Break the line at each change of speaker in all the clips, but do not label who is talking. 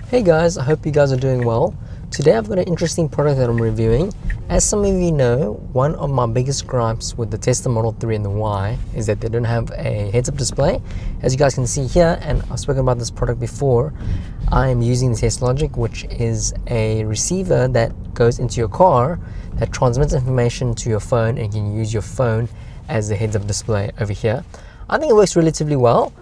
Hey guys, I hope you guys are doing well. Today I've got an interesting product that I'm reviewing. As some of you know, one of my biggest gripes with the Tesla Model 3 and the Y is that they don't have a heads-up display. As you guys can see here, and I've spoken about this product before, I am using the TESLOGIC, which is a receiver that goes into your car that transmits information to your phone, and you can use your phone as the heads-up display over here. I think it works relatively well.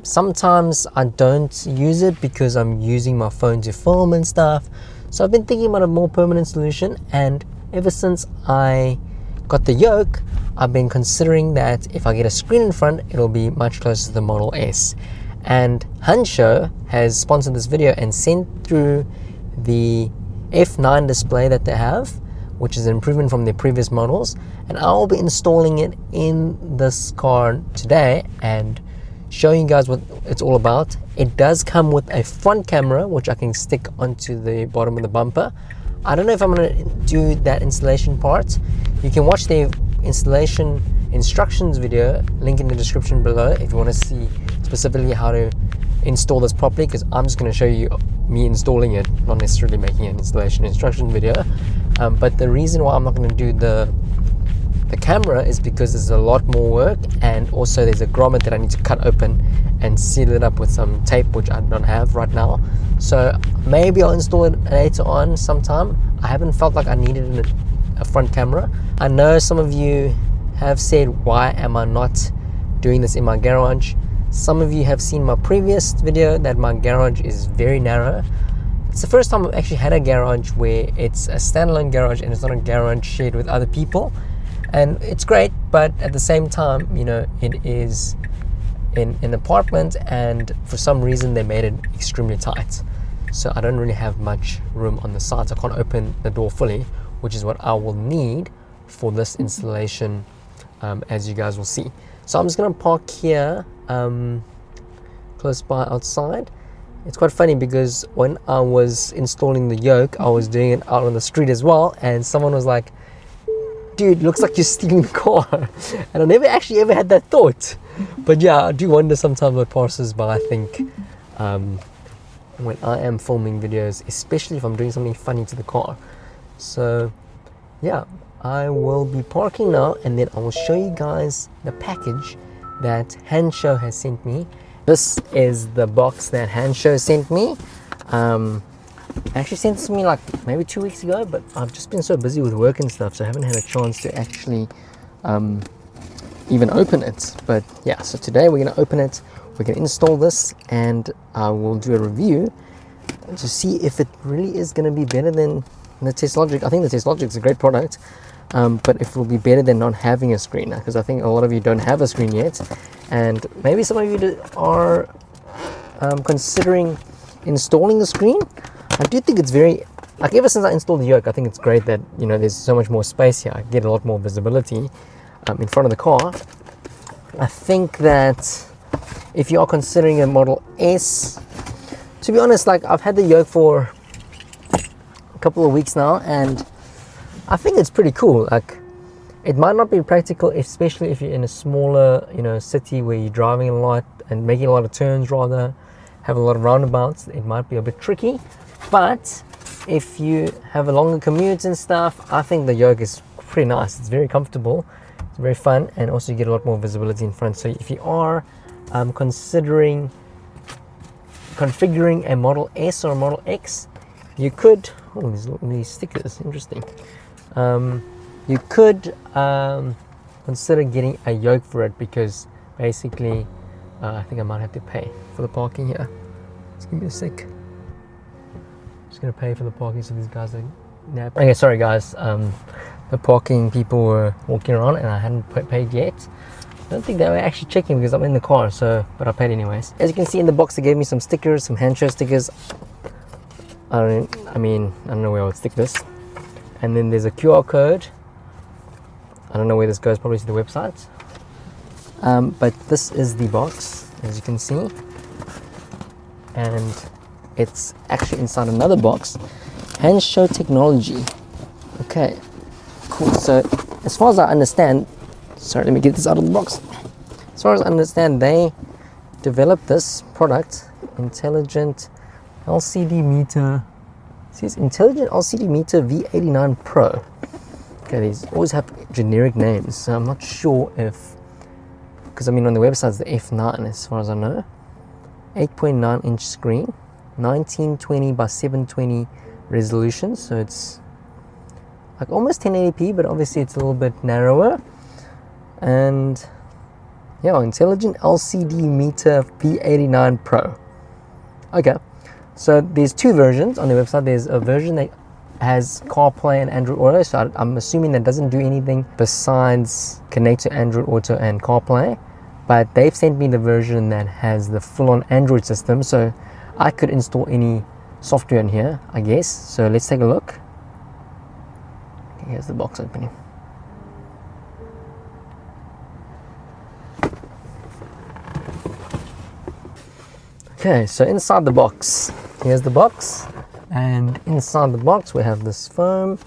Sometimes I don't use it because I'm using my phone to film and stuff. So I've been thinking about a more permanent solution, and ever since I got the yoke, I've been considering that if I get a screen in front, it'll be much closer to the Model S. And Hansshow has sponsored this video and sent through the F9 display that they have, which is an improvement from their previous models, and I'll be installing it in this car today and showing you guys what it's all about. It does come with a front camera which I can stick onto the bottom of the bumper. I don't know if I'm going to do that installation part. You can watch the installation instructions video, link in the description below, if you want to see specifically how to install this properly, because I'm just going to show you me installing it, not necessarily making an installation instruction video. But the reason why I'm not going to do the camera is because there's a lot more work, and also there's a grommet that I need to cut open and seal it up with some tape, which I don't have right now. So maybe I'll install it later on sometime. I haven't felt like I needed a front camera. I know some of you have said, why am I not doing this in my garage? Some of you have seen my previous video that my garage is very narrow. It's the first time I've actually had a garage where it's a standalone garage and it's not a garage shared with other people. And it's great, but at the same time, you know, it is in an apartment, and for some reason they made it extremely tight. So I don't really have much room on the sides. I can't open the door fully, which is what I will need for this installation, as you guys will see. So I'm just gonna park here, close by outside. It's quite funny because when I was installing the yoke, I was doing it out on the street as well, and someone was like, dude, looks like you're stealing the car. And I never actually ever had that thought. But yeah, I do wonder sometimes what passes by. I think when I am filming videos, especially if I'm doing something funny to the car. So yeah, I will be parking now, and then I will show you guys the package that Hansshow has sent me. This is the box that Hansshow sent me. Actually sent this to me like maybe 2 weeks ago, but I've just been so busy with work and stuff, so I haven't had a chance to actually even open it. But yeah, so today we're going to open it, we're going to install this, and I will do a review to see if it really is going to be better than the TESLOGIC. I think the TESLOGIC is a great product, but if it will be better than not having a screen, because I think a lot of you don't have a screen yet, and maybe some of you are considering installing a screen. I do think it's very, like, ever since I installed the yoke, I think it's great that, you know, there's so much more space here. I get a lot more visibility in front of the car. I think that if you are considering a Model S, to be honest, like, I've had the yoke for a couple of weeks now, and I think it's pretty cool. Like, it might not be practical, especially if you're in a smaller, you know, city where you're driving a lot and making a lot of turns, rather have a lot of roundabouts. It might be a bit tricky. But if you have a longer commute and stuff, I think the yoke is pretty nice. It's very comfortable, it's very fun, and also you get a lot more visibility in front. So if you are considering configuring a Model S or a Model X, you could, oh, these stickers, interesting. You could consider getting a yoke for it, because basically I think I might have to pay for the parking here. Just give me a sec. Just gonna pay for the parking, so these guys are napping. Okay, sorry guys, the parking people were walking around and I hadn't paid yet. I don't think they were actually checking because I'm in the car, so, but I paid anyways. As you can see in the box, they gave me some stickers, some Hansshow stickers. I don't know where I would stick this. And then there's a QR code. I don't know where this goes, probably to the website. But this is the box, as you can see, and it's actually inside another box. Hansshow technology. Okay, cool. So as far as I understand, sorry, let me get this out of the box. As far as I understand, they developed this product, intelligent LCD meter. It says intelligent LCD meter V89 Pro. Okay, these always have generic names, so I'm not sure if, because I mean on the website it's the F9 as far as I know. 8.9 inch screen, 1920 by 720 resolution, so it's like almost 1080p, but obviously it's a little bit narrower. And yeah, intelligent LCD meter V89 Pro. Okay, so there's two versions on the website. There's a version that has CarPlay and Android Auto, so I'm assuming that doesn't do anything besides connect to Android Auto and CarPlay, but they've sent me the version that has the full-on Android system, so I could install any software in here, I guess. So let's take a look. Here's the box opening. Okay, so inside the box, here's the box, and inside the box we have this foam.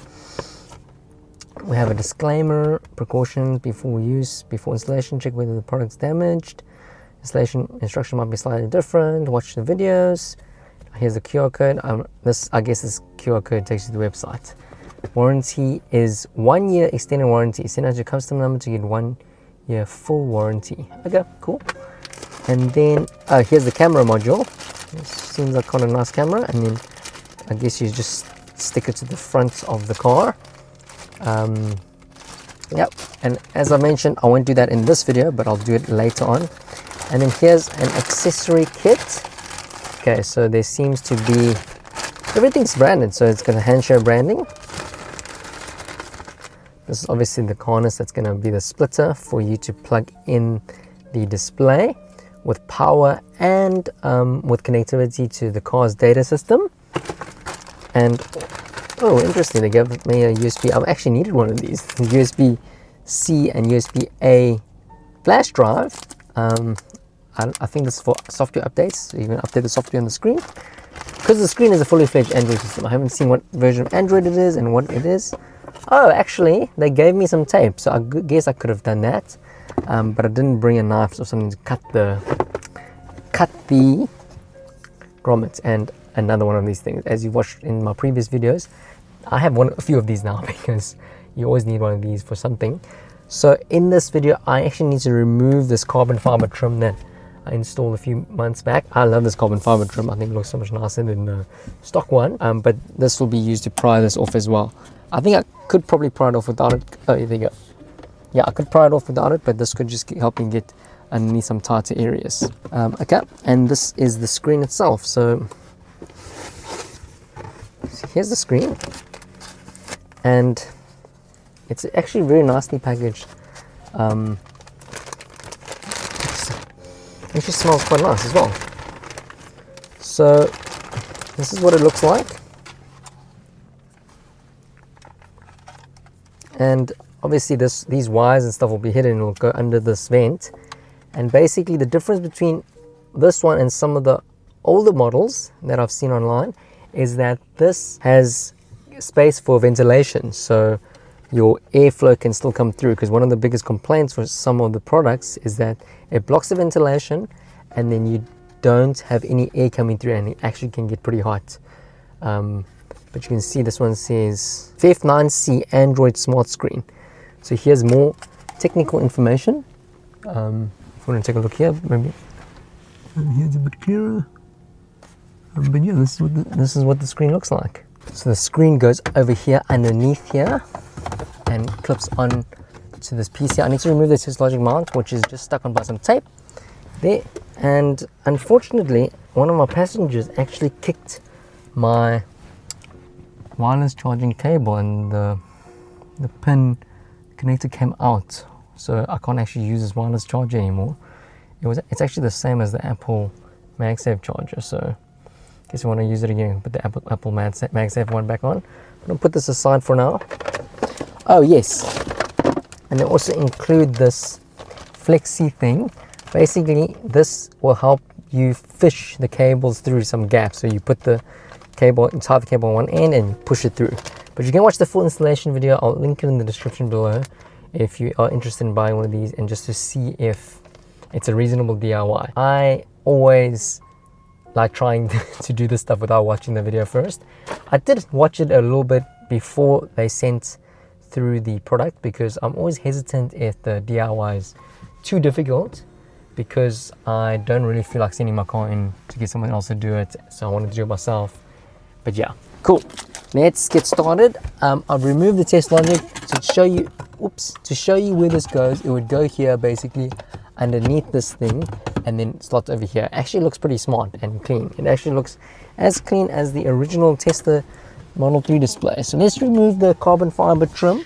We have a disclaimer, precautions before use, before installation, check whether the product's damaged. Installation instruction might be slightly different, watch the videos. Here's the QR code. I guess this QR code takes you to the website. Warranty is 1 year extended warranty. Send out your custom number to get 1 year full warranty. Okay, cool. And then here's the camera module. This seems like kind of a nice camera, and then I guess you just stick it to the front of the car. Yep, and as I mentioned, I won't do that in this video, but I'll do it later on. And then here's an accessory kit. Okay, so there seems to be, everything's branded, so it's got a Hansshow branding. This is obviously the harness that's going to be the splitter for you to plug in the display with power and with connectivity to the car's data system. And oh, interesting, they gave me a USB. I've actually needed one of these, USB-C and USB-A flash drive. I think this is for software updates, so you can update the software on the screen. Because the screen is a fully fledged Android system, I haven't seen what version of Android it is and what it is. Oh, actually, they gave me some tape, so I guess I could have done that. But I didn't bring a knife or something to cut the grommets and another one of these things. As you watched in my previous videos, I have a few of these now because you always need one of these for something. So in this video, I actually need to remove this carbon fiber trim that I installed a few months back. I love this carbon fiber trim. I think it looks so much nicer than the stock one. But this will be used to pry this off as well. I think I could probably pry it off without it. Oh, there you go. Yeah, I could pry it off without it, but this could just help me get underneath some tighter areas. Okay, and this is the screen itself. So here's the screen, and it's actually very nicely packaged. It actually smells quite nice as well. So this is what it looks like, and obviously these wires and stuff will be hidden and will go under this vent. And basically the difference between this one and some of the older models that I've seen online is that this has space for ventilation, so your airflow can still come through, because one of the biggest complaints for some of the products is that it blocks the ventilation and then you don't have any air coming through, and it actually can get pretty hot. But you can see this one says F9C Android Smart Screen. So here's more technical information. If you want to take a look here, maybe here's a bit clearer. But yeah, this is what the screen looks like. So the screen goes over here underneath here and clips on to this piece here. I need to remove the TESLOGIC mount, which is just stuck on by some tape there. And unfortunately, one of my passengers actually kicked my wireless charging cable, and the pin connector came out, so I can't actually use this wireless charger anymore. It's actually the same as the Apple MagSafe charger, so in case you want to use it again, put the Apple MagSafe one back on. I'm going to put this aside for now. Oh yes, and they also include this flexi thing. Basically this will help you fish the cables through some gaps, so you put the cable inside the cable on one end and push it through. But you can watch the full installation video. I'll link it in the description below if you are interested in buying one of these, and just to see if it's a reasonable DIY. I always like trying to do this stuff without watching the video first. I did watch it a little bit before they sent through the product, because I'm always hesitant if the DIY is too difficult, because I don't really feel like sending my car in to get someone else to do it, so I wanted to do it myself. But yeah, cool. Let's get started. I've removed the TESLOGIC to show you where this goes. It would go here, basically underneath this thing, and then slot over here. Actually looks pretty smart and clean. It actually looks as clean as the original Tesla Model 3 display. So let's remove the carbon fiber trim.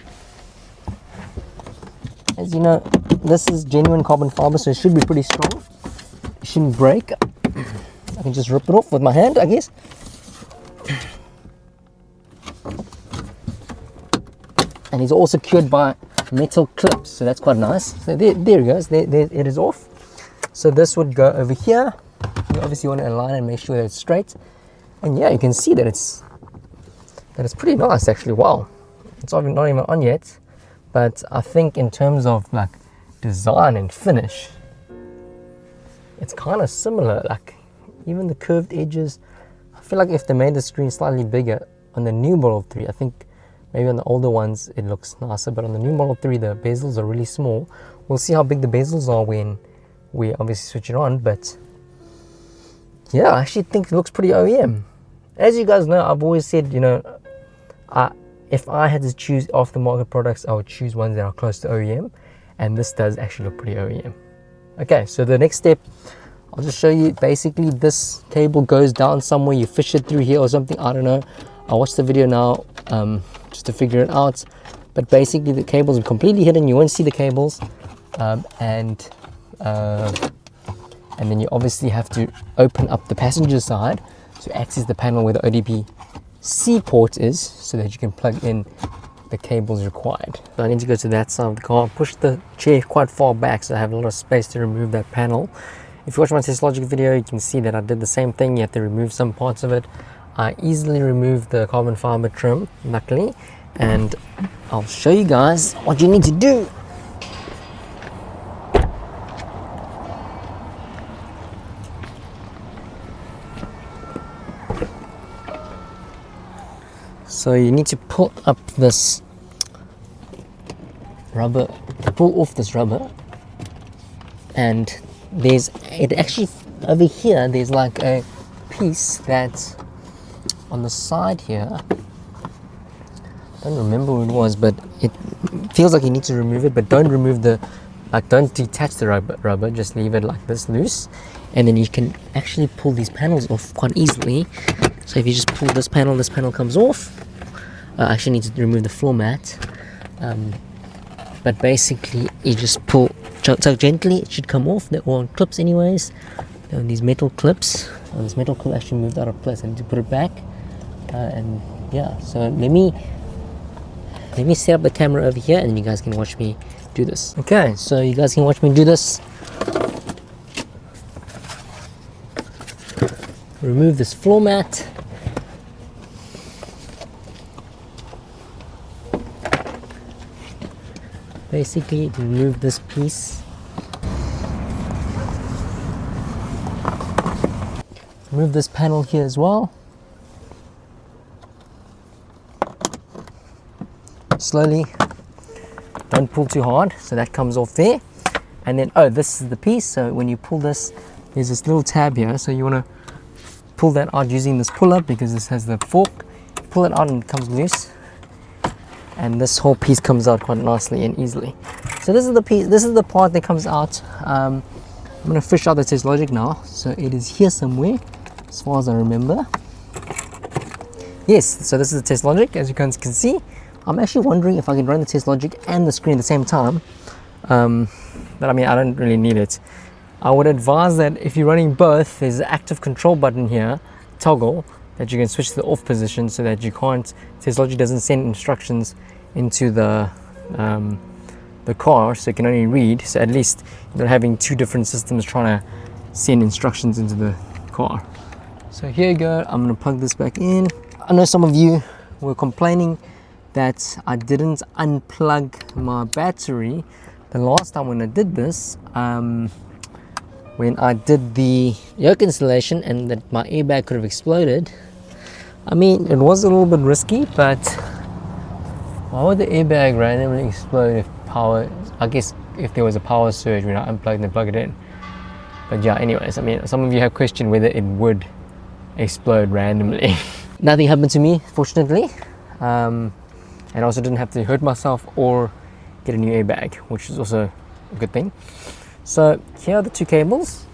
As you know, this is genuine carbon fiber, so it should be pretty strong. It shouldn't break. I can just rip it off with my hand, I guess. And it's all secured by metal clips, so that's quite nice. So there it goes. There it is off. So this would go over here. You obviously want to align and make sure that it's straight. And yeah, you can see that it's pretty nice actually. Wow, it's not even on yet, but I think in terms of like design and finish, it's kind of similar. Like even the curved edges, I feel like if they made the screen slightly bigger on the new Model 3, I think maybe on the older ones it looks nicer, but on the new Model 3 the bezels are really small. We'll see how big the bezels are when we obviously switch it on, but yeah, I actually think it looks pretty OEM. As you guys know, I've always said, you know, if I had to choose aftermarket products, I would choose ones that are close to OEM, and this does actually look pretty OEM. Okay, so the next step, I'll just show you. Basically, this cable goes down somewhere, you fish it through here or something, I don't know. I'll watch the video now just to figure it out, but basically the cables are completely hidden, you won't see the cables, and then you obviously have to open up the passenger side to access the panel where the ODP-C port is, so that you can plug in the cables required. So I need to go to that side of the car, push the chair quite far back so I have a lot of space to remove that panel. If you watch my TESLOGIC video, you can see that I did the same thing. You have to remove some parts of it. I easily removed the carbon fiber trim, luckily, and I'll show you guys what you need to do. So you need to pull up this rubber, pull off this rubber, and it actually over here there's like a piece that's on the side here. I don't remember what it was, but it feels like you need to remove it, but don't remove don't detach the rubber, just leave it like this loose, and then you can actually pull these panels off quite easily. So if you just pull this panel comes off. I actually need to remove the floor mat, but basically you just pull so gently, it should come off. They're all on clips anyways. They're on these metal clips. This metal clip actually moved out of place. I need to put it back, and yeah, so let me set up the camera over here, and you guys can watch me do this. Okay, so you guys can watch me do this. Remove this floor mat. Basically, to remove this piece. Remove this panel here as well. Slowly. Don't pull too hard, so that comes off there. And then, this is the piece. So when you pull this, there's this little tab here. So you want to pull that out using this puller, because this has the fork. Pull it out and it comes loose. And this whole piece comes out quite nicely and easily. So this is the piece, this is the part that comes out. I'm going to fish out the TESLOGIC now. So it is here somewhere, as far as I remember. Yes, so this is the TESLOGIC, as you guys can see. I'm actually wondering if I can run the TESLOGIC and the screen at the same time. But I mean, I don't really need it. I would advise that if you're running both, there's an active control button here, toggle, that you can switch to the off position, so that you can't, TESLOGIC doesn't send instructions into the car, so it can only read. So at least you're not having two different systems trying to send instructions into the car. So here you go, I'm going to plug this back in. I know some of you were complaining that I didn't unplug my battery the last time when I did this. when I did the yoke installation and that my airbag could have exploded. I mean, it was a little bit risky, but why would the airbag randomly explode if power, I guess if there was a power surge when I unplugged and plugged it in. But yeah, anyways, I mean, some of you have questioned whether it would explode randomly. Nothing happened to me, fortunately. And I also didn't have to hurt myself or get a new airbag, which is also a good thing. So here are the two cables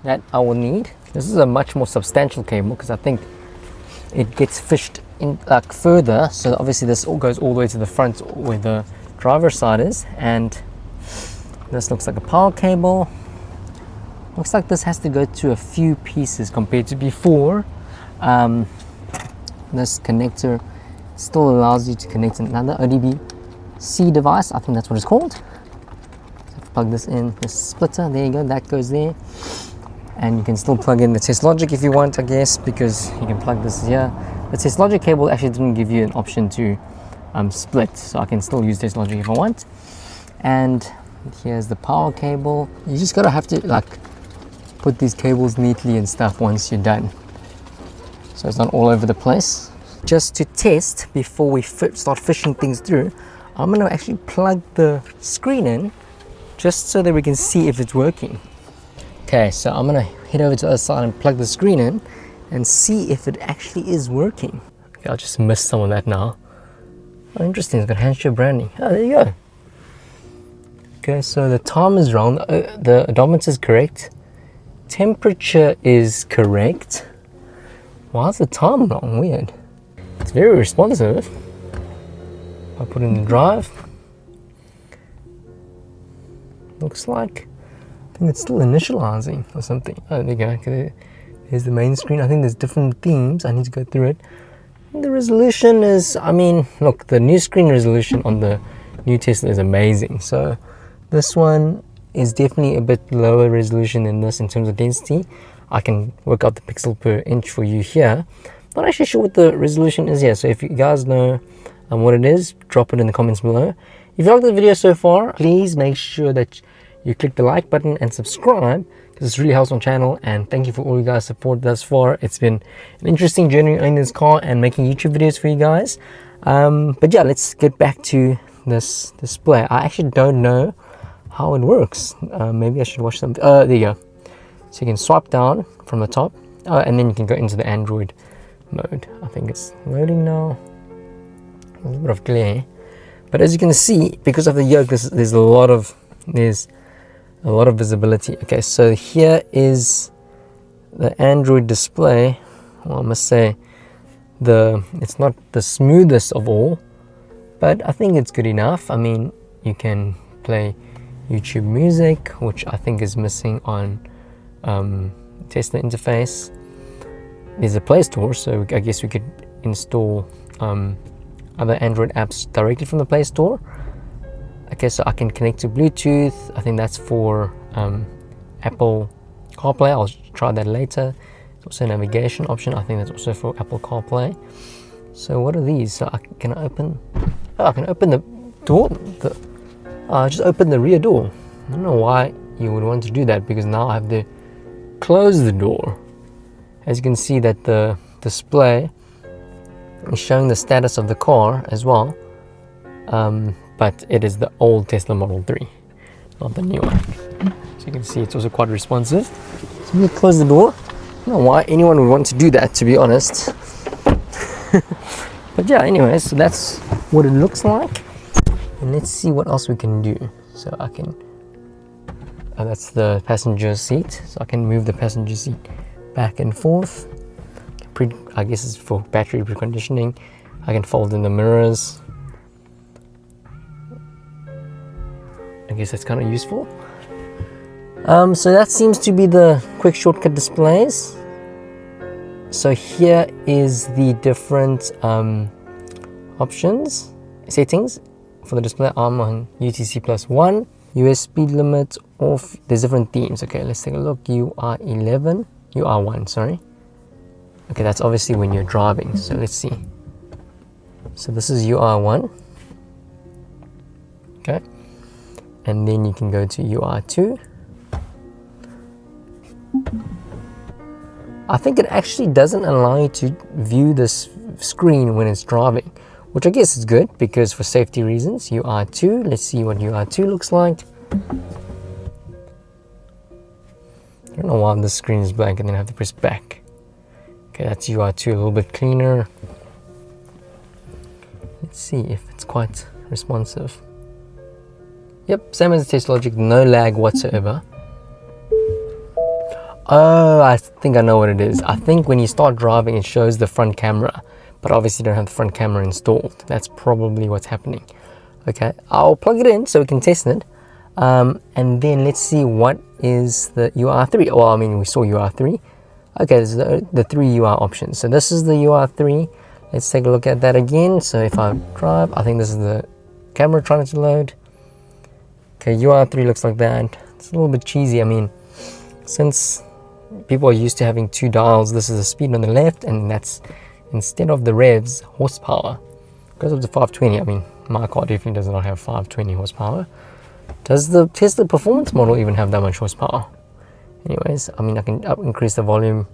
that I will need. This is a much more substantial cable because I think it gets fished in like further. So obviously this all goes all the way to the front where the driver's side is, and this looks like a power cable. Looks like this has to go to a few pieces compared to before. This connector still allows you to connect another ODB-C device. I think that's what it's called. So plug this in, this splitter, there you go, that goes there. And you can still plug in the TESLOGIC if you want, I guess, because you can plug this here. The TESLOGIC cable actually didn't give you an option to split, so I can still use TESLOGIC if I want. And here's the power cable. You just gotta have to like put these cables neatly and stuff once you're done, so it's not all over the place. Just to test before we start fishing things through, I'm gonna actually plug the screen in just so that we can see if it's working. Okay, so I'm gonna head over to the other side and plug the screen in and see if it actually is working. Okay, I'll just miss some of that now. Oh, interesting, it's got Hansshow branding. Oh, there you go. Okay, so the time is wrong, the odometer is correct, temperature is correct. Why is the time wrong? Weird. It's very responsive. I put in the drive. Looks like, I think it's still initializing or something. Oh, there you go. Okay, there's the main screen. I think there's different themes. I need to go through it. The resolution is, I mean, look, the new screen resolution on the new Tesla is amazing. So this one is definitely a bit lower resolution than this in terms of density. I can work out the pixel per inch for you here. Not actually sure what the resolution is here, so if you guys know what it is, drop it in the comments below. If you liked the video so far, please make sure that you click the like button and subscribe, because this really helps my channel. And thank you for all you guys' support thus far. It's been an interesting journey owning this car and making YouTube videos for you guys. But yeah, let's get back to this display. I actually don't know how it works. Maybe I should watch some. There you go. So you can swipe down from the top, and then you can go into the Android mode. I think it's loading now. A little bit of glare, but as you can see, because of the yoke, there's a lot of visibility. Okay, so here is the Android display. Well, I must say it's not the smoothest of all, but I think it's good enough. I mean, you can play YouTube music, which I think is missing on Tesla interface. There's a Play Store, so I guess we could install other Android apps directly from the Play Store. Okay, so I can connect to Bluetooth. I think that's for Apple CarPlay. I'll try that later. There's also a navigation option. I think that's also for Apple CarPlay. So what are these? So I can open the door. Just open the rear door. I don't know why you would want to do that, because now I have to close the door. As you can see that the display is showing the status of the car as well, but it is the old Tesla Model 3, not the new one. So you can see it's also quite responsive. So I'm going to close the door. I don't know why anyone would want to do that, to be honest. But yeah, anyways, so that's what it looks like. And let's see what else we can do. So I can, that's the passenger seat. So I can move the passenger seat back and forth. I guess it's for battery preconditioning. I can fold in the mirrors. I guess that's kind of useful. So that seems to be the quick shortcut displays. So here is the different options, settings for the display. I'm on UTC +1, US speed limit off. There's different themes. Okay, let's take a look. UR1, sorry. Okay, that's obviously when you're driving. So let's see. So this is UR1. Okay. And then you can go to UR2. I think it actually doesn't allow you to view this screen when it's driving, which I guess is good because for safety reasons. UI2, let's see what UI2 looks like. I don't know why this screen is blank and then I have to press back. Okay, that's UI2, a little bit cleaner. Let's see if it's quite responsive. Yep, same as the TESLOGIC, no lag whatsoever. Oh, I think I know what it is. I think when you start driving, it shows the front camera, but obviously you don't have the front camera installed. That's probably what's happening. Okay, I'll plug it in so we can test it. And then let's see what is the UR3. Well, I mean, we saw UR3. Okay, this is the 3 UR options. So this is the UR3. Let's take a look at that again. So if I drive, I think this is the camera trying to load. Okay, UR3 looks like that. It's a little bit cheesy. I mean, since people are used to having 2 dials, this is the speed on the left, and that's, instead of the revs, horsepower. It goes up to 520. I mean, my car definitely does not have 520 horsepower. Does the Tesla performance model even have that much horsepower? Anyways, I mean, I can increase the volume.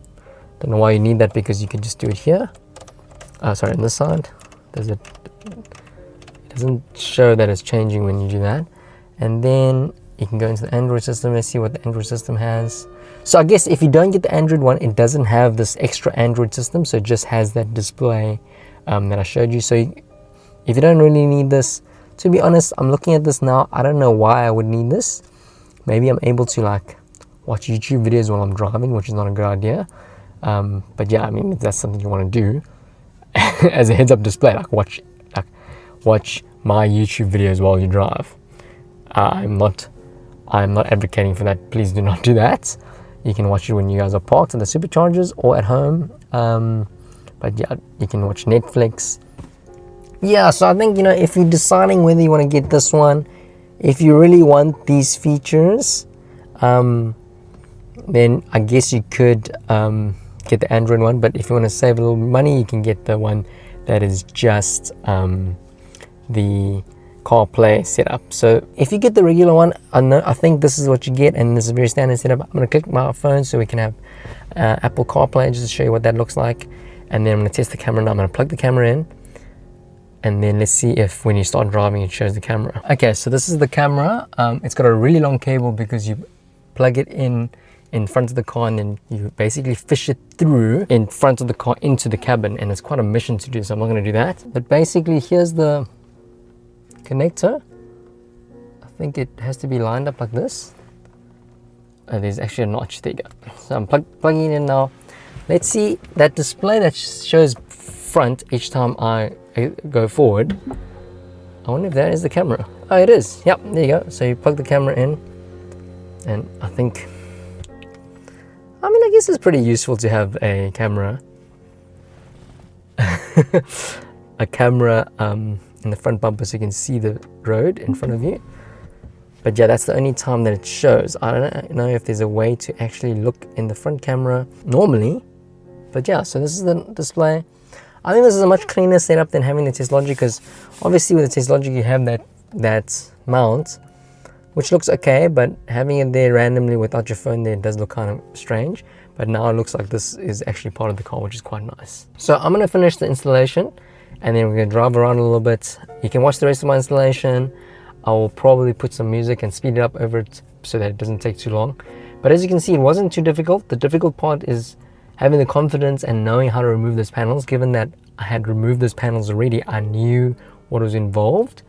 Don't know why you need that, because you can just do it here. Sorry, on this side. It doesn't show that it's changing when you do that. And then you can go into the Android system. Let's see what the Android system has. So I guess if you don't get the Android one, it doesn't have this extra Android system, so it just has that display that I showed you. So if you don't really need this, to be honest, I'm looking at this now, I don't know why I would need this. Maybe I'm able to like watch YouTube videos while I'm driving, which is not a good idea. But yeah, I mean, if that's something you want to do as a heads-up display, like watch my YouTube videos while you drive. I'm not advocating for that. Please do not do that. You can watch it when you guys are parked at the superchargers or at home. But yeah, you can watch Netflix. Yeah, so I think, you know, if you're deciding whether you want to get this one, if you really want these features, then I guess you could get the Android one. But if you want to save a little money, you can get the one that is just the CarPlay setup. So if you get the regular one, I think this is what you get, and this is a very standard setup. I'm going to click my phone so we can have Apple CarPlay, just to show you what that looks like. And then I'm going to test the camera now. I'm going to plug the camera in, and then let's see if when you start driving it shows the camera. Okay, so this is the camera. It's got a really long cable because you plug it in front of the car, and then you basically fish it through in front of the car into the cabin, and it's quite a mission to do, so I'm not going to do that. But basically, here's the connector. I think it has to be lined up like this. There's actually a notch. There you go. So I'm plugging it in now. Let's see that display that shows front each time I go forward. I wonder if that is the camera. Oh, it is. Yep, there you go. So you plug the camera in, and I think, I mean, I guess it's pretty useful to have a camera a camera in the front bumper so you can see the road in front of you. But yeah, that's the only time that it shows. I don't know if there's a way to actually look in the front camera normally. But yeah, so this is the display. I think this is a much cleaner setup than having the TESLOGIC, because obviously with the TESLOGIC you have that mount, which looks okay, but having it there randomly without your phone there does look kind of strange. But now it looks like this is actually part of the car, which is quite nice. So I'm going to finish the installation, and then we're going to drive around a little bit. You can watch the rest of my installation. I will probably put some music and speed it up over it so that it doesn't take too long. But as you can see, it wasn't too difficult. The difficult part is having the confidence and knowing how to remove those panels. Given that I had removed those panels already, I knew what was involved.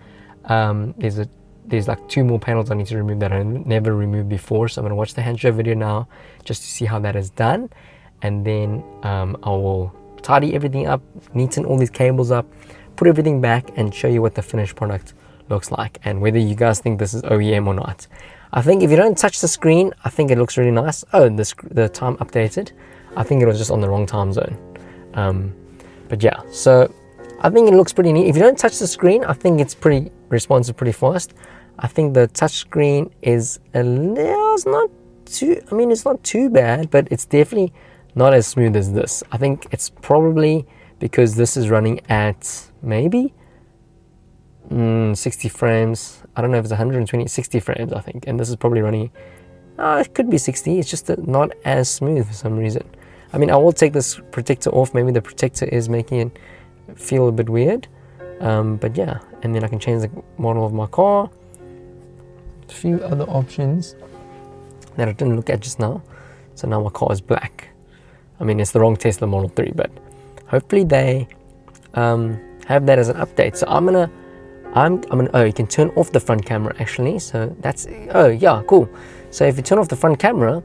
There's like 2 more panels I need to remove that I never removed before. So I'm going to watch the Hansshow video now just to see how that is done. And then I will tidy everything up, neaten all these cables up, put everything back, and show you what the finished product looks like, and whether you guys think this is OEM or not. I think if you don't touch the screen, I think it looks really nice. Oh, the time updated. I think it was just on the wrong time zone. But yeah, so I think it looks pretty neat. If you don't touch the screen, I think it's pretty responsive, pretty fast. I think the touch screen is it's not too bad, but it's definitely not as smooth as this. I think it's probably because this is running at maybe 60 frames. I don't know if it's 120, 60 frames, I think. And this is probably running, it could be 60. It's just not as smooth for some reason. I mean, I will take this protector off. Maybe the protector is making it feel a bit weird. But yeah, and then I can change the model of my car. A few other options that I didn't look at just now. So now my car is black. I mean, it's the wrong Tesla Model 3, but hopefully they have that as an update. So I'm gonna, oh, you can turn off the front camera actually. So that's, oh yeah, cool. So if you turn off the front camera,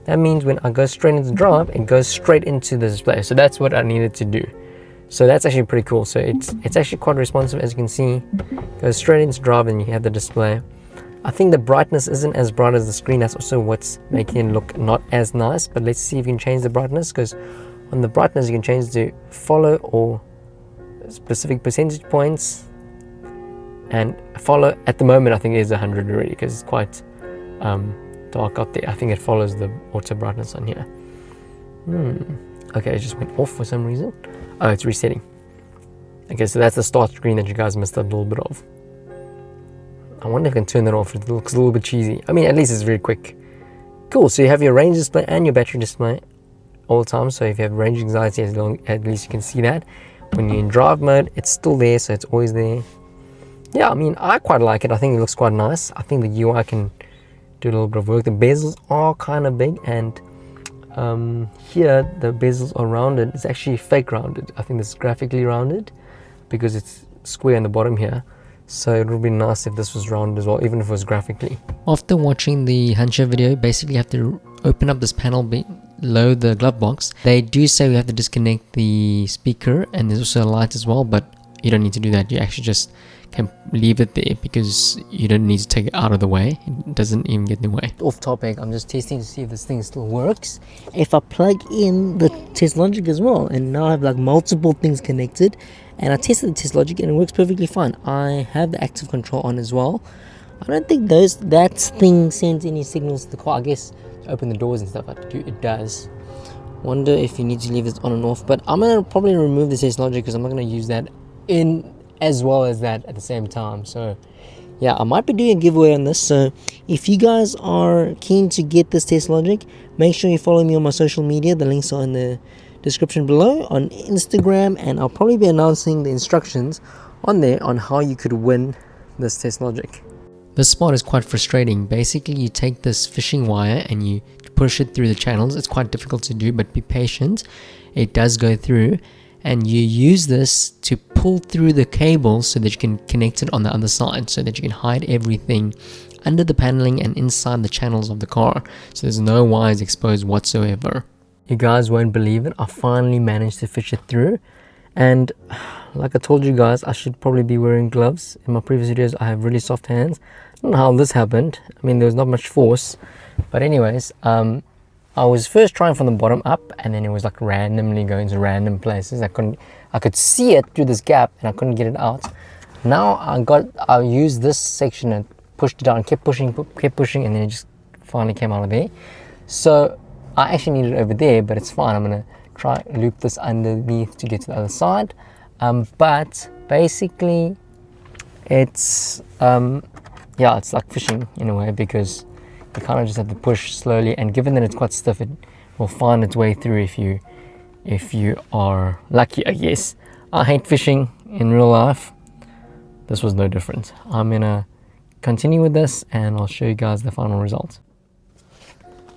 that means when I go straight into drive, it goes straight into the display. So that's what I needed to do. So that's actually pretty cool. So it's actually quite responsive, as you can see. Goes straight into drive and you have the display. I think the brightness isn't as bright as the screen. That's also what's making it look not as nice. But let's see if you can change the brightness, because on the brightness you can change to follow or specific percentage points. And follow at the moment I think it is 100 already, because it's quite dark up there. I think it follows the auto brightness on here. Okay, it just went off for some reason. Oh, it's resetting. Okay, so that's the start screen that you guys missed a little bit of. I wonder if I can turn that off. It looks a little bit cheesy. I mean, at least it's very quick. Cool, so you have your range display and your battery display all the time. So if you have range anxiety, at least you can see that. When you're in drive mode, it's still there, so it's always there. Yeah, I mean, I quite like it. I think it looks quite nice. I think the UI can do a little bit of work. The bezels are kind of big, and here the bezels are rounded. It's actually fake rounded. I think this is graphically rounded because it's square on the bottom here. So it would be nice if this was rounded as well, even if it was graphically. After watching the Hansshow video, basically you have to open up this panel below the glove box. They do say we have to disconnect the speaker, and there's also a light as well, but you don't need to do that. You actually just can leave it there because you don't need to take it out of the way. It doesn't even get in the way. Off topic, I'm just testing to see if this thing still works. If I plug in the TESLOGIC as well, and now I have like multiple things connected, and I tested the TESLOGIC and it works perfectly fine. I have the active control on as well. I don't think that thing sends any signals to the car. I guess to open the doors and stuff, it does. Wonder if you need to leave this on and off, but I'm gonna probably remove the TESLOGIC because I'm not gonna use that in as well as that at the same time. So yeah, I might be doing a giveaway on this. So if you guys are keen to get this TESLOGIC, make sure you follow me on my social media. The links are in the description below on Instagram, and I'll probably be announcing the instructions on there on how you could win this TESLOGIC. This spot is quite frustrating. Basically, you take this fishing wire and you push it through the channels. It's quite difficult to do, but be patient. It does go through, and you use this to pull through the cable so that you can connect it on the other side, so that you can hide everything under the paneling and inside the channels of the car, so there's no wires exposed whatsoever. You guys won't believe it, I finally managed to fish it through, and like I told you guys, I should probably be wearing gloves. In my previous videos I have really soft hands. I don't know how this happened. I mean, there was not much force, but anyways, I was first trying from the bottom up, and then it was like randomly going to random places. I could see it through this gap and I couldn't get it out. Now I used this section and pushed it down, kept pushing, and then it just finally came out of there. So I actually need it over there, but it's fine. I'm gonna try loop this underneath to get to the other side. But basically it's yeah, it's like fishing in a way, because you kind of just have to push slowly, and given that it's quite stiff, it will find its way through if you are lucky, I guess. I hate fishing in real life. This was no different. I'm gonna continue with this and I'll show you guys the final result.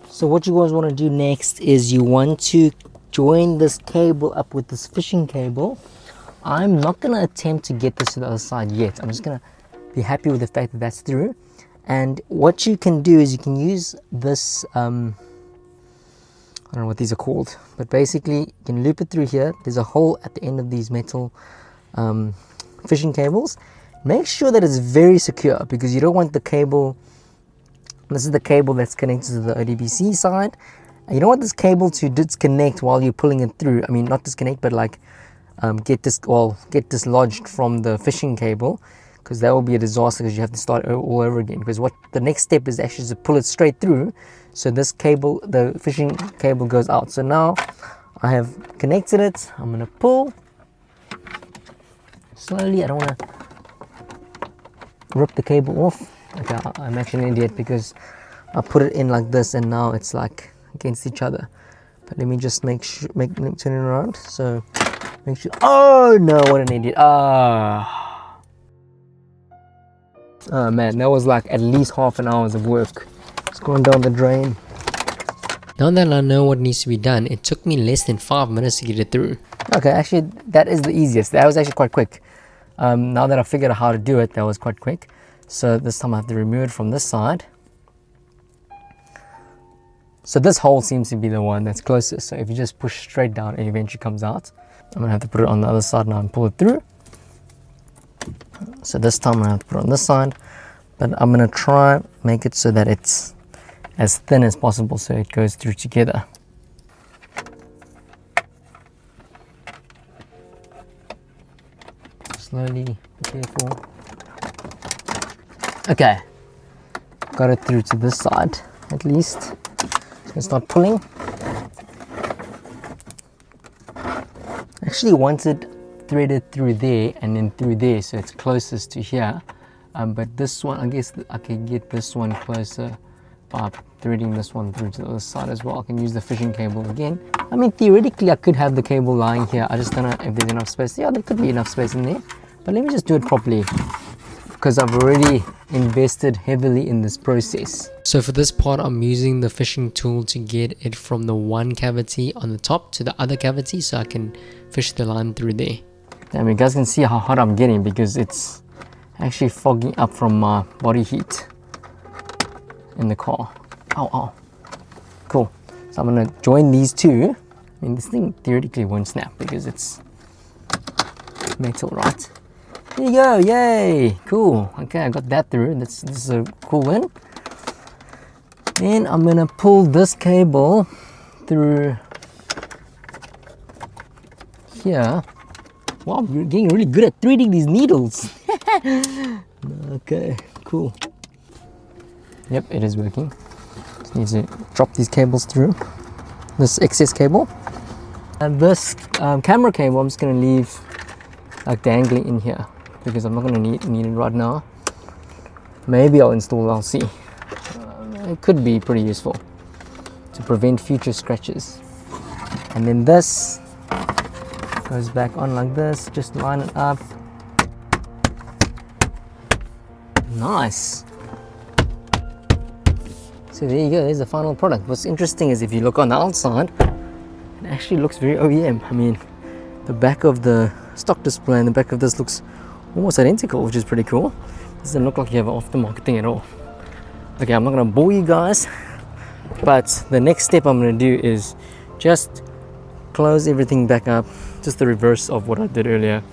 So what you guys want to do next is you want to join this cable up with this fishing cable. I'm not going to attempt to get this to the other side yet. I'm just going to be happy with the fact that that's through. And what you can do is you can use this, I don't know what these are called, but basically you can loop it through here. There's a hole at the end of these metal fishing cables. Make sure that it's very secure, because you don't want the cable. This is the cable that's connected to the ODBC side, and you don't want this cable to disconnect while you're pulling it through. I mean, not disconnect, but like get dislodged from the fishing cable, because that will be a disaster, because you have to start all over again. Because what the next step is actually to pull it straight through, so this cable, the fishing cable, goes out. So now I have connected it. I'm gonna pull slowly. I don't want to rip the cable off. Okay, I'm actually an idiot because I put it in like this and now it's like against each other. But let me just make sure, let me turn it around. So make sure. Oh no, what an idiot. Oh man, that was like at least half an hour of work. It's going down the drain. Now that I know what needs to be done, it took me less than 5 minutes to get it through. Okay, actually that is the easiest. That was actually quite quick. Now that I figured out how to do it, that was quite quick. So this time I have to remove it from this side. So this hole seems to be the one that's closest. So if you just push straight down, it eventually comes out. I'm gonna have to put it on the other side now and pull it through. So this time I'm gonna have to put it on this side, but I'm gonna try make it so that it's as thin as possible so it goes through together. Slowly, be careful. Okay, got it through to this side at least. It's start pulling. Actually want it threaded through there and then through there, so it's closest to here. But this one, I guess I can get this one closer by threading this one through to the other side as well. I can use the fishing cable again. I mean, theoretically I could have the cable lying here. I just don't know if there's enough space. Yeah, there could be enough space in there, but let me just do it properly, because I've already invested heavily in this process. So for this part, I'm using the fishing tool to get it from the one cavity on the top to the other cavity so I can fish the line through there. Damn, you guys can see how hot I'm getting because it's actually fogging up from my body heat in the car. Ow, ow. Cool. So I'm gonna join these two. I mean, this thing theoretically won't snap because it's metal, right? There you go, yay, cool. Okay, I got that through. This is a cool win. Then I'm gonna pull this cable through here. Wow, you're getting really good at threading these needles. Okay, cool. Yep, it is working. Just need to drop these cables through. This excess cable. And this camera cable I'm just gonna leave like dangling in here, because I'm not going to need it right now. Maybe I'll install, I'll see. It could be pretty useful to prevent future scratches. And then this goes back on like this, just line it up. Nice. So there you go, there's the final product. What's interesting is if you look on the outside, it actually looks very OEM. I mean, the back of the stock display and the back of this looks almost identical, which is pretty cool. Doesn't look like you have an aftermarket thing at all. Okay, I'm not gonna bore you guys, but the next step I'm gonna do is just close everything back up, just the reverse of what I did earlier.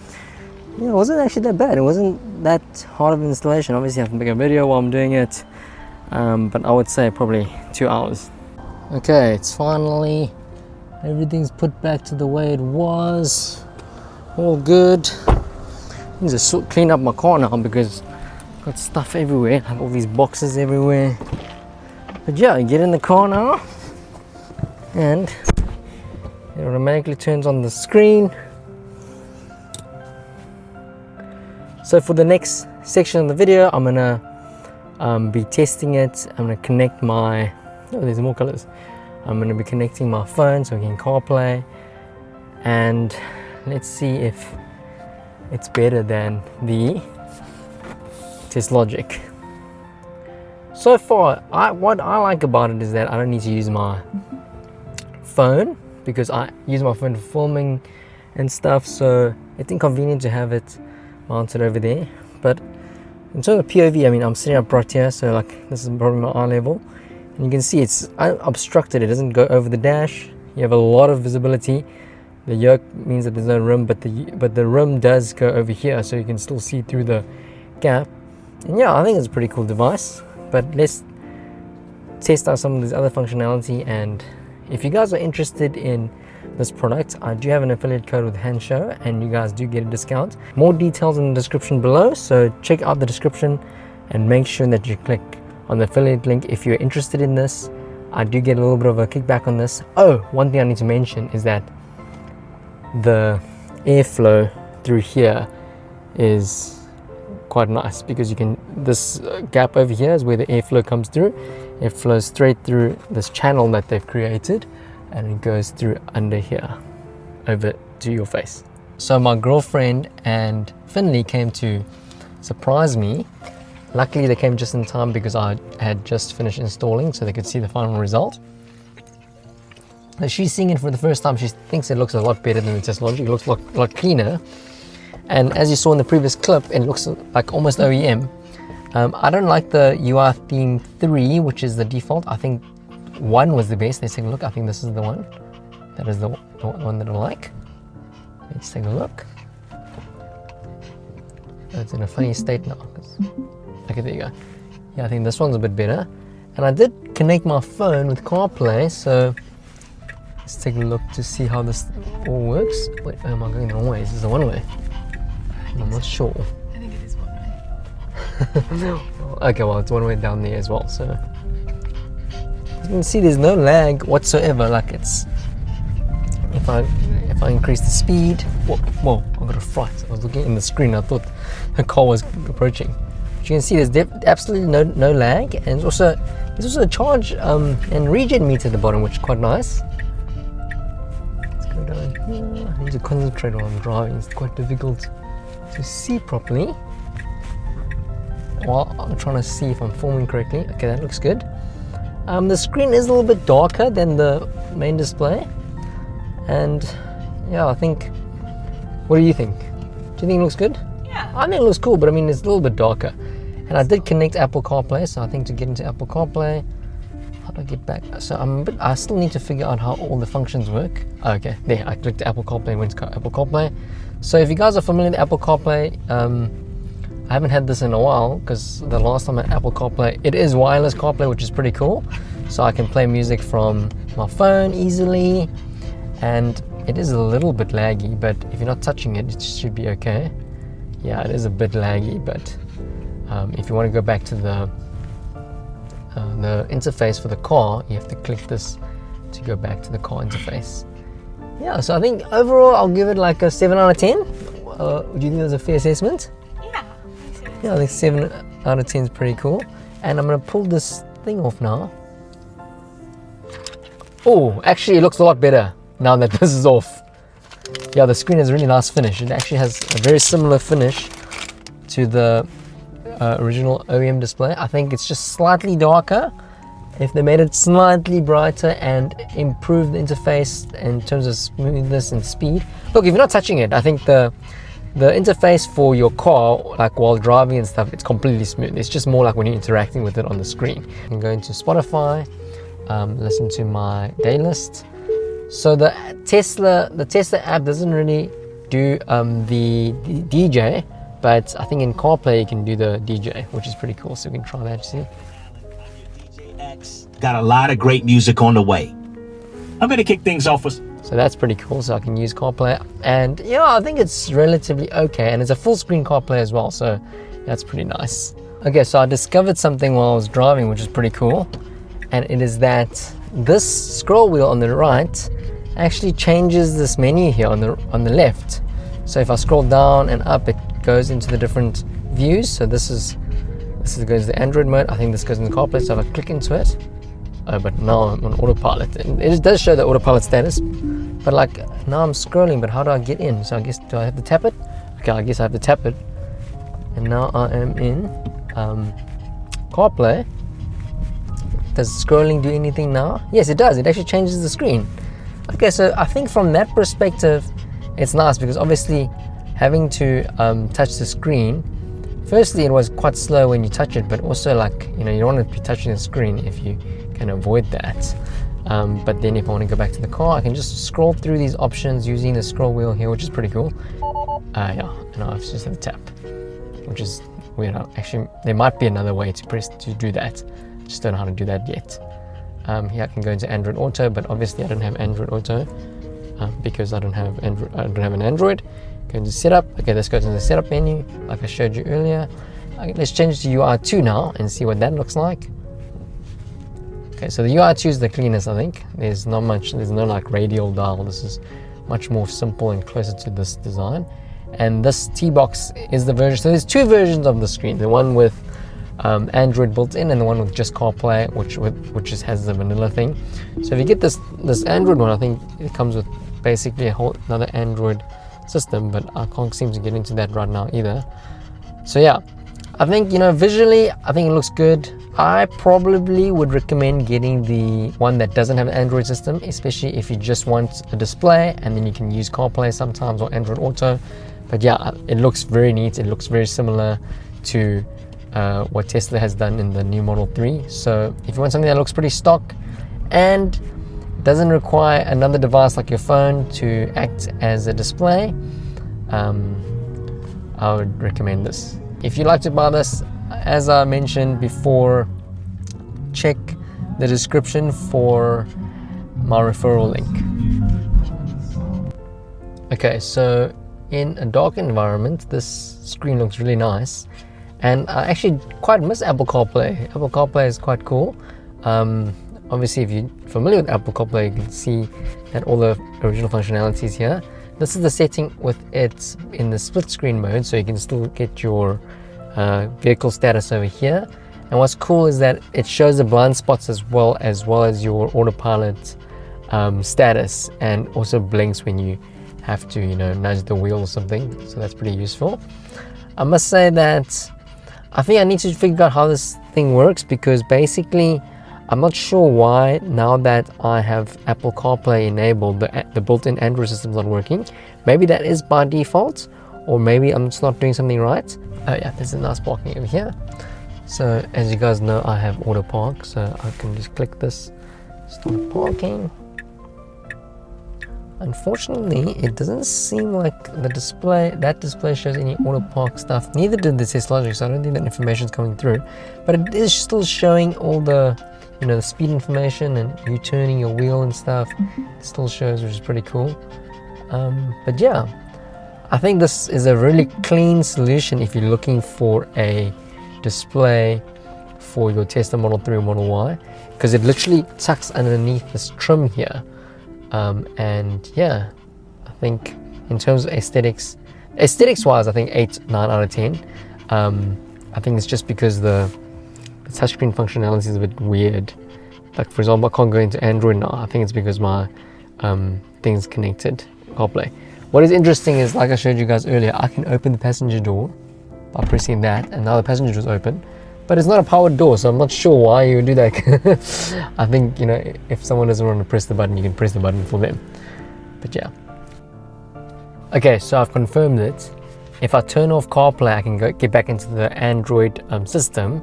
Yeah, it wasn't actually that bad. It wasn't that hard of an installation. Obviously I have to make a video while I'm doing it, but I would say probably 2 hours. Okay, it's finally, everything's put back to the way it was. All good. I need to clean up my car now because I've got stuff everywhere. I have all these boxes everywhere. But yeah, I get in the car now and it automatically turns on the screen. So for the next section of the video, I'm gonna be testing it. I'm gonna connect my, oh, there's more colors. I'm gonna be connecting my phone so I can CarPlay, and let's see if it's better than the TESLOGIC. So far, what I like about it is that I don't need to use my phone, because I use my phone for filming and stuff, so it's inconvenient to have it mounted over there. But in terms of POV, I mean, I'm sitting up right here, so like this is probably my eye level, and you can see it's unobstructed. It doesn't go over the dash. You have a lot of visibility. The yoke means that there's no rim, but the rim does go over here, so you can still see through the gap. And yeah, I think it's a pretty cool device. But let's test out some of this other functionality. And if you guys are interested in this product, I do have an affiliate code with Hansshow, and you guys do get a discount. More details in the description below, so check out the description and make sure that you click on the affiliate link if you're interested in this. I do get a little bit of a kickback on this. Oh, one thing I need to mention is that the airflow through here is quite nice, because you can, this gap over here is where the airflow comes through. It flows straight through this channel that they've created, and it goes through under here over to your face. So my girlfriend and Finley came to surprise me. Luckily they came just in time because I had just finished installing, so they could see the final result. Now she's seeing it for the first time. She thinks it looks a lot better than the TESLOGIC. It looks a lot cleaner, and as you saw in the previous clip, it looks like almost OEM. I don't like the UI theme 3, which is the default. I think 1 was the best. Let's take a look. I think this is the one. That is the one that I like. Let's take a look. Oh, it's in a funny state now. Okay, there you go. Yeah, I think this one's a bit better. And I did connect my phone with CarPlay, so let's take a look to see how this all works. Wait, am I going the wrong way? Is this a one-way? I'm not sure.
I think it is one way.
Okay, well, it's one way down there as well, so you can see there's no lag whatsoever. Like, it's if I increase the speed, whoa, I got a fright. I was looking in the screen, I thought the car was approaching. But you can see there's absolutely no lag, and there's also a charge and regen meter at the bottom, which is quite nice. Let's go down here. I need to concentrate while I'm driving. It's quite difficult to see properly while I'm trying to see if I'm filming correctly. Okay, that looks good. The screen is a little bit darker than the main display, and yeah, I think, what do you think? Do you think it looks good?
Yeah.
I think it looks cool, but I mean, it's a little bit darker. And I did connect Apple CarPlay, so I think to get into Apple CarPlay, how do I get back? So I still need to figure out how all the functions work. Okay, there, I clicked Apple CarPlay and went to Apple CarPlay. So if you guys are familiar with Apple CarPlay, I haven't had this in a while, because the last time I had Apple CarPlay, it is wireless CarPlay, which is pretty cool. So I can play music from my phone easily, and it is a little bit laggy, but if you're not touching it, it should be okay. Yeah, it is a bit laggy, but if you want to go back to the interface for the car, you have to click this to go back to the car interface. Yeah, so I think overall I'll give it like a 7 out of 10. Would you think that's a fair assessment? Yeah, I think 7 out of 10 is pretty cool. And I'm going to pull this thing off now. Oh, actually it looks a lot better now that this is off. Yeah, the screen has a really nice finish. It actually has a very similar finish to the original OEM display. I think it's just slightly darker. If they made it slightly brighter and improved the interface in terms of smoothness and speed. Look, if you're not touching it, I think the interface for your car, like while driving and stuff, it's completely smooth. It's just more like when you're interacting with it on the screen. You can go into Spotify, listen to my day list. So the Tesla app doesn't really do the DJ, but I think in CarPlay you can do the DJ, which is pretty cool. So we can try that, see.
Got a lot of great music on the way. I'm gonna kick things off with.
So that's pretty cool. So I can use CarPlay, and yeah, I think it's relatively okay, and it's a full screen CarPlay as well. So that's pretty nice. Okay, so I discovered something while I was driving, which is pretty cool, and it is that this scroll wheel on the right actually changes this menu here on the left. So if I scroll down and up, it goes into the different views. So this goes to the Android mode. I think this goes into CarPlay. So if I click into it, but now I'm on Autopilot, and it does show the Autopilot status. But like now I'm scrolling, but how do I get in? So I guess, do I have to tap it? Okay, I guess I have to tap it. And now I am in CarPlay. Does scrolling do anything now? Yes, it does. It actually changes the screen. Okay, so I think from that perspective, it's nice, because obviously having to touch the screen, firstly it was quite slow when you touch it, but also, like, you don't want to be touching the screen if you can avoid that. But then if I want to go back to the car, I can just scroll through these options using the scroll wheel here, which is pretty cool. Yeah, and I just have to tap, which is weird. Actually, there might be another way to do that. Just don't know how to do that yet. Here I can go into Android Auto, but obviously I don't have Android Auto because I don't have an Android. Go into Setup. Okay, let's go to the Setup menu, like I showed you earlier. Okay, let's change to UI2 now and see what that looks like. Okay, so the UI2 is the cleanest, I think. There's no like radial dial. This is much more simple and closer to this design. And this T-Box is the version. So there's two versions of the screen. The one with Android built in, and the one with just CarPlay, which just has the vanilla thing. So if you get this Android one, I think it comes with basically a whole another Android system, but I can't seem to get into that right now either. So yeah, I think, you know, visually I think it looks good. I probably would recommend getting the one that doesn't have an Android system, especially if you just want a display and then you can use CarPlay sometimes or Android Auto. But yeah, it looks very neat. It looks very similar to what Tesla has done in the new Model 3. So if you want something that looks pretty stock and doesn't require another device like your phone to act as a display, I would recommend this. If you'd like to buy this, as I mentioned before, check the description for my referral link. Okay, so in a dark environment, this screen looks really nice, and I actually quite miss Apple CarPlay. Apple CarPlay is quite cool. Obviously, if you're familiar with Apple CarPlay, you can see that all the original functionalities here. This is the setting with it in the split screen mode, so you can still get your vehicle status over here. And what's cool is that it shows the blind spots as well as your autopilot status, and also blinks when you have to, you know, nudge the wheel or something. So that's pretty useful. I must say that I think I need to figure out how this thing works, because basically I'm not sure why, now that I have Apple CarPlay enabled, the built-in Android system is not working. Maybe that is by default, or maybe I'm just not doing something right. Oh yeah, there's a nice parking over here. So as you guys know, I have AutoPark, so I can just click this, start parking. Unfortunately, it doesn't seem like that display shows any AutoPark stuff. Neither did the TESLOGIC, so I don't think that information is coming through. But it is still showing all the, you know, the speed information and you turning your wheel and stuff. It still shows, which is pretty cool. But yeah, I think this is a really clean solution if you're looking for a display for your Tesla Model 3 or Model Y, because it literally tucks underneath this trim here. And yeah, I think in terms of aesthetics wise, I think 8, 9 out of 10. I think it's just because the touchscreen functionality is a bit weird. Like for example, I can't go into Android now. I think it's because my thing's connected, CarPlay. What is interesting is, like I showed you guys earlier, I can open the passenger door by pressing that, and now the passenger door is open. But it's not a powered door, so I'm not sure why you would do that. I think, you know, if someone doesn't want to press the button, you can press the button for them. But yeah. Okay, so I've confirmed it. If I turn off CarPlay, I can get back into the Android system.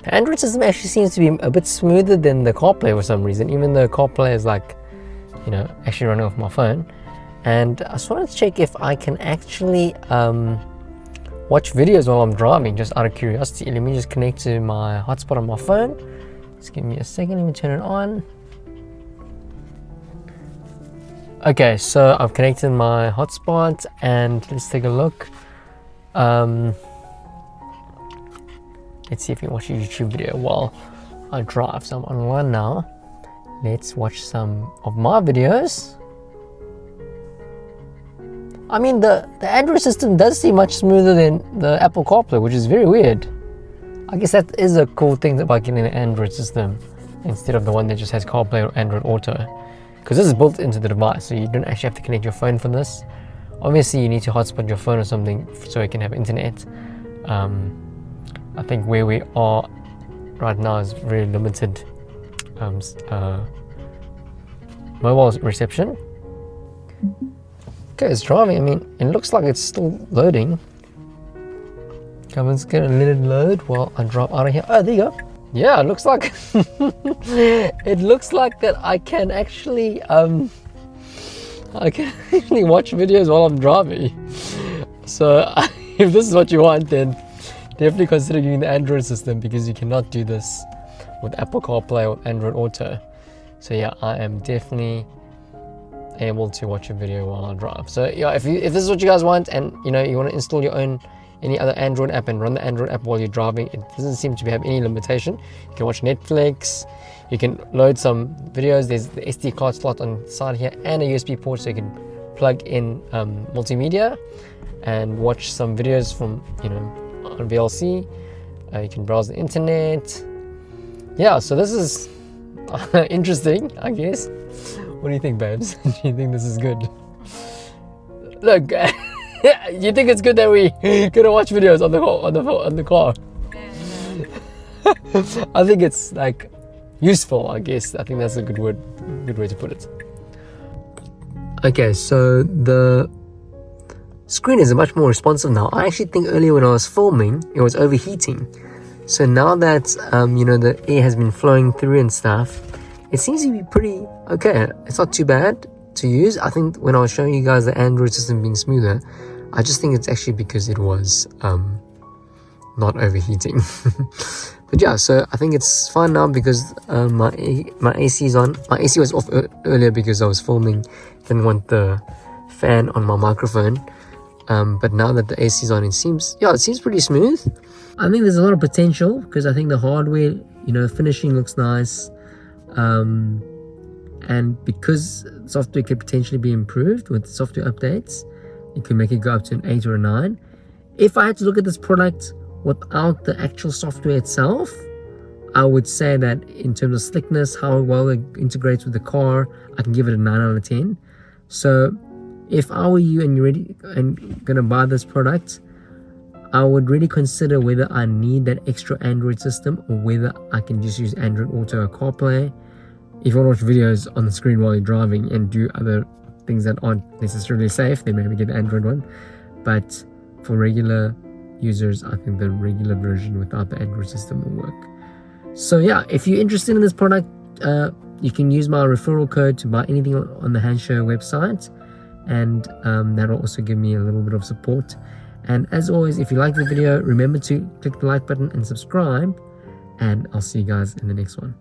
The Android system actually seems to be a bit smoother than the CarPlay for some reason, even though CarPlay is like, you know, actually running off my phone. And I just wanted to check if I can actually watch videos while I'm driving, just out of curiosity. Let me just connect to my hotspot on my phone. Just give me a second, let me turn it on. Okay, so I've connected my hotspot and let's take a look. Let's see if we can watch a YouTube video while I drive. So I'm online now. Let's watch some of my videos. I mean, the Android system does seem much smoother than the Apple CarPlay, which is very weird. I guess that is a cool thing about getting an Android system instead of the one that just has CarPlay or Android Auto. Because this is built into the device, so you don't actually have to connect your phone for this. Obviously, you need to hotspot your phone or something so it can have internet. I think where we are right now is very limited mobile reception. Okay, it's driving. I mean, it looks like it's still loading. I'm just gonna let it load while I drive out of here. Oh, there you go. Yeah, it looks like it looks like that I can actually watch videos while I'm driving. So if this is what you want, then definitely consider using the Android system, because you cannot do this with Apple CarPlay or Android Auto. So yeah, I am definitely able to watch a video while I drive. So yeah, if this is what you guys want, and you know you want to install your own any other Android app and run the Android app while you're driving, it doesn't seem to have any limitation. You can watch Netflix, you can load some videos. There's the SD card slot on the side here and a USB port, so you can plug in multimedia and watch some videos from, you know, on VLC. You can browse the internet. Yeah, so this is interesting, I guess. What do you think, babes? Do you think this is good? Look, you think it's good that we gonna watch videos on the car? I think it's like useful, I guess. I think that's a good way to put it. Okay, so the screen is much more responsive now. I actually think earlier when I was filming, it was overheating. So now that the air has been flowing through and stuff, it seems to be pretty okay. It's not too bad to use. I think when I was showing you guys the Android system being smoother, I just think it's actually because it was not overheating. But yeah, so I think it's fine now because my AC is on. My AC was off earlier because I was filming. Didn't want the fan on my microphone. But now that the AC is on, it seems pretty smooth. I think there's a lot of potential because I think the hardware, finishing looks nice. And because software could potentially be improved with software updates, it could make it go up to an 8 or a 9. If I had to look at this product without the actual software itself, I would say that in terms of slickness, how well it integrates with the car, I can give it a 9 out of 10. So if I were you and you're ready and gonna buy this product, I would really consider whether I need that extra Android system or whether I can just use Android Auto or CarPlay. If you want to watch videos on the screen while you're driving and do other things that aren't necessarily safe, then maybe get the Android one. But for regular users, I think the regular version without the Android system will work. So yeah, if you're interested in this product, you can use my referral code to buy anything on the Hansshow website, and that'll also give me a little bit of support. And as always, if you like the video, remember to click the like button and subscribe, and I'll see you guys in the next one.